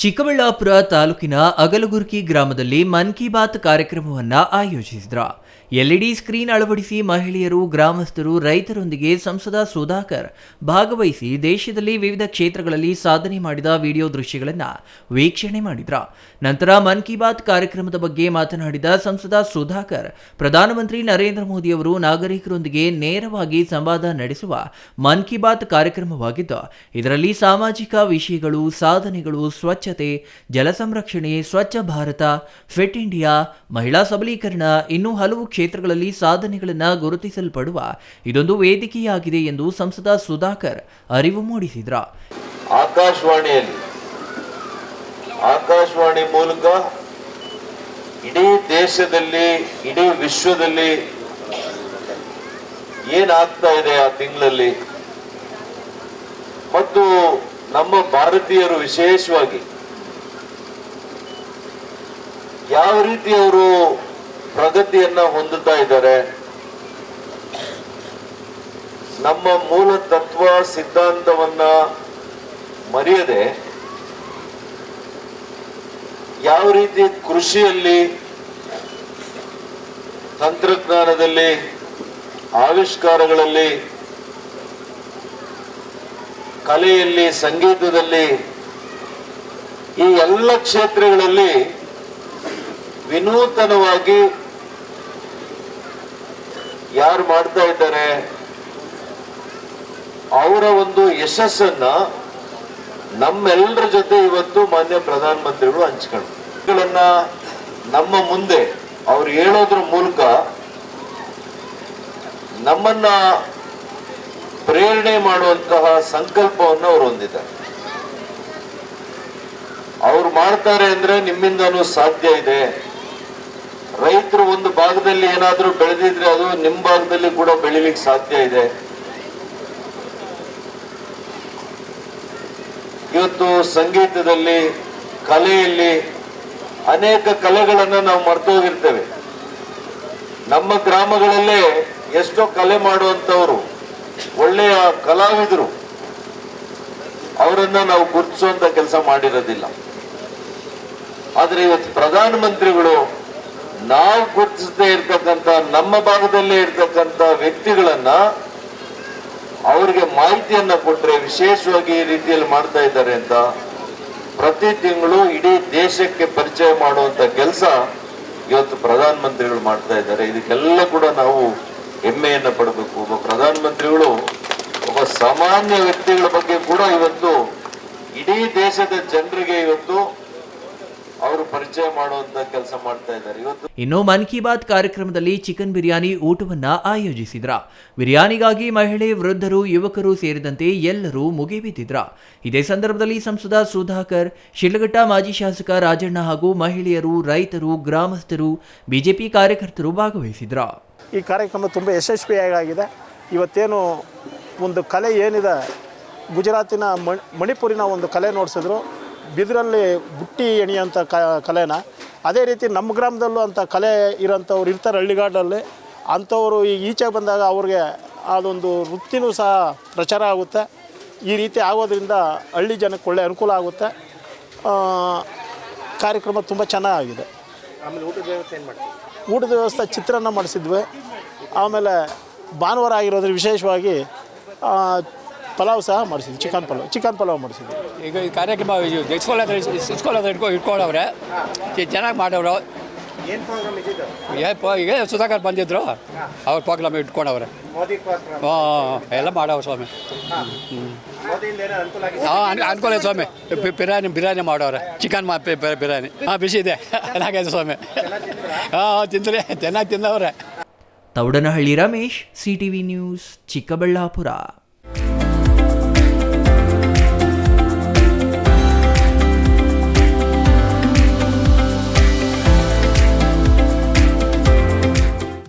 ಚಿಕ್ಕಬಳ್ಳಾಪುರ ತಾಲೂಕಿನ ಅಗಲಗುರ್ಕಿ ಗ್ರಾಮದಲ್ಲಿ ಮನ್ ಕಿ ಬಾತ್ ಕಾರ್ಯಕ್ರಮವನ್ನು ಆಯೋಜಿಸಿದ್ರು. ಎಲ್ಇಡಿ ಸ್ಕ್ರೀನ್ ಅಳವಡಿಸಿ ಮಹಿಳೆಯರು, ಗ್ರಾಮಸ್ಥರು, ರೈತರೊಂದಿಗೆ ಸಂಸದ ಸುಧಾಕರ್ ಭಾಗವಹಿಸಿ ದೇಶದಲ್ಲಿ ವಿವಿಧ ಕ್ಷೇತ್ರಗಳಲ್ಲಿ ಸಾಧನೆ ಮಾಡಿದ ವಿಡಿಯೋ ದೃಶ್ಯಗಳನ್ನು ವೀಕ್ಷಣೆ ಮಾಡಿದ್ರು. ನಂತರ ಮನ್ ಕಿ ಬಾತ್ ಕಾರ್ಯಕ್ರಮದ ಬಗ್ಗೆ ಮಾತನಾಡಿದ ಸಂಸದ ಸುಧಾಕರ್, ಪ್ರಧಾನಮಂತ್ರಿ ನರೇಂದ್ರ ಮೋದಿ ಅವರು ನಾಗರಿಕರೊಂದಿಗೆ ನೇರವಾಗಿ ಸಂವಾದ ನಡೆಸುವ ಮನ್ ಕಿ ಬಾತ್ ಕಾರ್ಯಕ್ರಮವಾಗಿದ್ದು, ಇದರಲ್ಲಿ ಸಾಮಾಜಿಕ ವಿಷಯಗಳು, ಸಾಧನೆಗಳು, ಸ್ವಚ್ಛತೆ, ಜಲ ಸಂರಕ್ಷಣೆ, ಸ್ವಚ್ಛ ಭಾರತ, ಫಿಟ್ ಇಂಡಿಯಾ, ಮಹಿಳಾ ಸಬಲೀಕರಣ, ಇನ್ನೂ ಹಲವು ಕ್ಷೇತ್ರಗಳಲ್ಲಿ ಸಾಧನೆಗಳನ್ನು ಗುರುತಿಸಲ್ಪಡುವ ಇದೊಂದು ವೇದಿಕೆಯಾಗಿದೆ ಎಂದು ಸಂಸದ ಸುಧಾಕರ್ ಅರಿವು ಮೂಡಿಸಿದ್ರು. ಆಕಾಶವಾಣಿ ಮೂಲಕ ಇಡೀ ದೇಶದಲ್ಲಿ, ಇಡೀ ವಿಶ್ವದಲ್ಲಿ ಏನಾಗ್ತಾ ಇದೆ ಆ ತಿಂಗಳಲ್ಲಿ, ಮತ್ತು ನಮ್ಮ ಭಾರತೀಯರು ವಿಶೇಷವಾಗಿ ಯಾವ ರೀತಿ ಅವರು ಪ್ರಗತಿಯನ್ನ ಹೊಂದುತ್ತಾ ಇದ್ದಾರೆ, ನಮ್ಮ ಮೂಲ ತತ್ವ ಸಿದ್ಧಾಂತವನ್ನ ಮರೆಯದೆ ಯಾವ ರೀತಿ ಕೃಷಿಯಲ್ಲಿ, ತಂತ್ರಜ್ಞಾನದಲ್ಲಿ, ಆವಿಷ್ಕಾರಗಳಲ್ಲಿ, ಕಲೆಯಲ್ಲಿ, ಸಂಗೀತದಲ್ಲಿ, ಈ ಎಲ್ಲ ಕ್ಷೇತ್ರಗಳಲ್ಲಿ ವಿನೂತನವಾಗಿ ಯಾರು ಮಾಡ್ತಾ ಇದ್ದಾರೆ, ಅವರ ಒಂದು ಯಶಸ್ಸನ್ನ ನಮ್ಮೆಲ್ಲರ ಜೊತೆ ಇವತ್ತು ಮಾನ್ಯ ಪ್ರಧಾನಮಂತ್ರಿಗಳು ಹಂಚ್ಕೊಂಡ ನಮ್ಮ ಮುಂದೆ ಅವ್ರು ಹೇಳೋದ್ರ ಮೂಲಕ ನಮ್ಮನ್ನ ಪ್ರೇರಣೆ ಮಾಡುವಂತಹ ಸಂಕಲ್ಪವನ್ನು ಅವರು ಹೊಂದಿದ್ದಾರೆ. ಅವ್ರು ಮಾಡ್ತಾರೆ ಅಂದ್ರೆ ನಿಮ್ಮಿಂದನೂ ಸಾಧ್ಯ ಇದೆ. ರೈತರು ಒಂದು ಭಾಗದಲ್ಲಿ ಏನಾದ್ರೂ ಬೆಳೆದಿದ್ರೆ ಅದು ನಿಮ್ಮ ಭಾಗದಲ್ಲಿ ಕೂಡ ಬೆಳಿಲಿಕ್ಕೆ ಸಾಧ್ಯ ಇದೆ. ಇವತ್ತು ಸಂಗೀತದಲ್ಲಿ, ಕಲೆಯಲ್ಲಿ ಅನೇಕ ಕಲೆಗಳನ್ನ ನಾವು ಮರ್ತೋಗಿರ್ತೇವೆ. ನಮ್ಮ ಗ್ರಾಮಗಳಲ್ಲೇ ಎಷ್ಟೋ ಕಲೆ ಮಾಡುವಂತವ್ರು, ಒಳ್ಳೆಯ ಕಲಾವಿದರು, ಅವರನ್ನ ನಾವು ಗುರುತಿಸುವಂತ ಕೆಲಸ ಮಾಡಿರೋದಿಲ್ಲ. ಆದ್ರೆ ಇವತ್ತು ಪ್ರಧಾನಮಂತ್ರಿಗಳು ನಾವು ಗುರುತಿಸದೇ ಇರ್ತಕ್ಕಂಥ, ನಮ್ಮ ಭಾಗದಲ್ಲೇ ಇರ್ತಕ್ಕಂಥ ವ್ಯಕ್ತಿಗಳನ್ನ ಅವ್ರಿಗೆ ಮಾಹಿತಿಯನ್ನ ಕೊಟ್ರೆ ವಿಶೇಷವಾಗಿ ಈ ರೀತಿಯಲ್ಲಿ ಮಾಡ್ತಾ ಇದ್ದಾರೆ ಅಂತ ಪ್ರತಿ ತಿಂಗಳು ಇಡೀ ದೇಶಕ್ಕೆ ಪರಿಚಯ ಮಾಡುವಂತ ಕೆಲಸ ಇವತ್ತು ಪ್ರಧಾನಮಂತ್ರಿಗಳು ಮಾಡ್ತಾ ಇದ್ದಾರೆ. ಇದಕ್ಕೆಲ್ಲ ಕೂಡ ನಾವು ಹೆಮ್ಮೆಯನ್ನ ಪಡಬೇಕು. ಒಬ್ಬ ಪ್ರಧಾನಮಂತ್ರಿಗಳು ಒಬ್ಬ ಸಾಮಾನ್ಯ ವ್ಯಕ್ತಿಗಳ ಬಗ್ಗೆ ಕೂಡ ಇವತ್ತು ಇಡೀ ದೇಶದ ಜನರಿಗೆ ಇವತ್ತು ಅವರು ಪರಿಚಯ ಮಾಡುವಂತ ಕೆಲಸ ಮಾಡ್ತಾ ಇದ್ದಾರೆ. ಇನ್ನು ಮನ್ ಕಿ ಬಾತ್ ಕಾರ್ಯಕ್ರಮದಲ್ಲಿ ಚಿಕನ್ ಬಿರಿಯಾನಿ ಊಟವನ್ನ ಆಯೋಜಿಸಿದ್ರ. ಬಿರಿಯಾನಿಗಾಗಿ ಮಹಿಳೆ, ವೃದ್ಧರು, ಯುವಕರು ಸೇರಿದಂತೆ ಎಲ್ಲರೂ ಮುಗಿಬಿದ್ದಿದ್ರ. ಇದೇ ಸಂದರ್ಭದಲ್ಲಿ ಸಂಸದ ಸುಧಾಕರ್, ಶಿಡ್ಲಘಟ್ಟ ಮಾಜಿ ಶಾಸಕ ರಾಜಣ್ಣ ಹಾಗೂ ಮಹಿಳೆಯರು, ರೈತರು, ಗ್ರಾಮಸ್ಥರು, ಬಿಜೆಪಿ ಕಾರ್ಯಕರ್ತರು ಭಾಗವಹಿಸಿದ್ರ. ಈ ಕಾರ್ಯಕ್ರಮ ತುಂಬ ಯಶಸ್ವಿಯಾಗಿದೆ. ಇವತ್ತೇನು ಒಂದು ಕಲೆ ಏನಿದೆ, ಗುಜರಾತಿನ ಮಣಿಪುರಿನ ಒಂದು ಕಲೆ ನೋಡಿಸಿದ್ರು, ಬಿದಿರಲ್ಲಿ ಬುಟ್ಟಿ ಎಣಿಯೋಂಥ ಕಲೆನ. ಅದೇ ರೀತಿ ನಮ್ಮ ಗ್ರಾಮದಲ್ಲೂ ಅಂಥ ಕಲೆ ಇರೋಂಥವ್ರು ಇರ್ತಾರೆ ಹಳ್ಳಿಗಾಡಲ್ಲಿ. ಅಂಥವರು ಈಚೆ ಬಂದಾಗ ಅವ್ರಿಗೆ ಅದೊಂದು ವೃತ್ತಿನೂ ಸಹ ಪ್ರಚಾರ ಆಗುತ್ತೆ. ಈ ರೀತಿ ಆಗೋದ್ರಿಂದ ಹಳ್ಳಿ ಜನಕ್ಕೆ ಒಳ್ಳೆಯ ಅನುಕೂಲ ಆಗುತ್ತೆ. ಕಾರ್ಯಕ್ರಮ ತುಂಬ ಚೆನ್ನಾಗಿದೆ. ಆಮೇಲೆ ಊಟದ ವ್ಯವಸ್ಥೆ ಏನು ಮಾಡ್ತೀವಿ? ಊಟದ ವ್ಯವಸ್ಥೆ ಚಿತ್ರಾನ್ನ ಮಾಡಿಸಿದ್ವಿ. ಆಮೇಲೆ ಭಾನುವಾರ ಆಗಿರೋದ್ರೆ ವಿಶೇಷವಾಗಿ ಪಲಾವ್ ಸಹ ಮಾಡಿಸಿದ್ವಿ. ಚಿಕನ್ ಪಲಾವ್ ಮಾಡಿಸಿದ್ವಿ. ಈಗ ಈ ಕಾರ್ಯಕ್ರಮ ಇಟ್ಕೊಳ್ಳೋವ್ರೆ, ಚೆನ್ನಾಗಿ ಮಾಡೋರು. ಏನು ಪ್ರೋಗ್ರಾಮ್ ಇದ್ದಿದ್ದು? ಈಗ ಸುಧಾಕರ್ ಬಂದಿದ್ರು, ಅವ್ರ ಪ್ರೋಗ್ರಾಮ್ ಇಟ್ಕೊಂಡವ್ರೆ. ಮೋದಿ ಪ್ರೋಗ್ರಾಮ್ ಎಲ್ಲ ಮಾಡವ್ರೆ ಸ್ವಾಮಿ. ಮೋದಿಯಿಂದ ಏನೋ ಅನುಕೂಲ ಆಗಿದೆ? ಅನುಕೂಲ ಸ್ವಾಮಿ. ಬಿರಿಯಾನಿ ಮಾಡವ್ರೆ, ಚಿಕನ್ ಬಿರಿಯಾನಿ. ಬಿಸಿ ಇದೆ, ಚೆನ್ನಾಗಿದೆ ಸ್ವಾಮಿ. ತಿಂದ್ರೆ ಚೆನ್ನಾಗಿ ತಿಂದವ್ರೆ. Thoudanahalli Ramesh, CTV news, Chikkaballapur.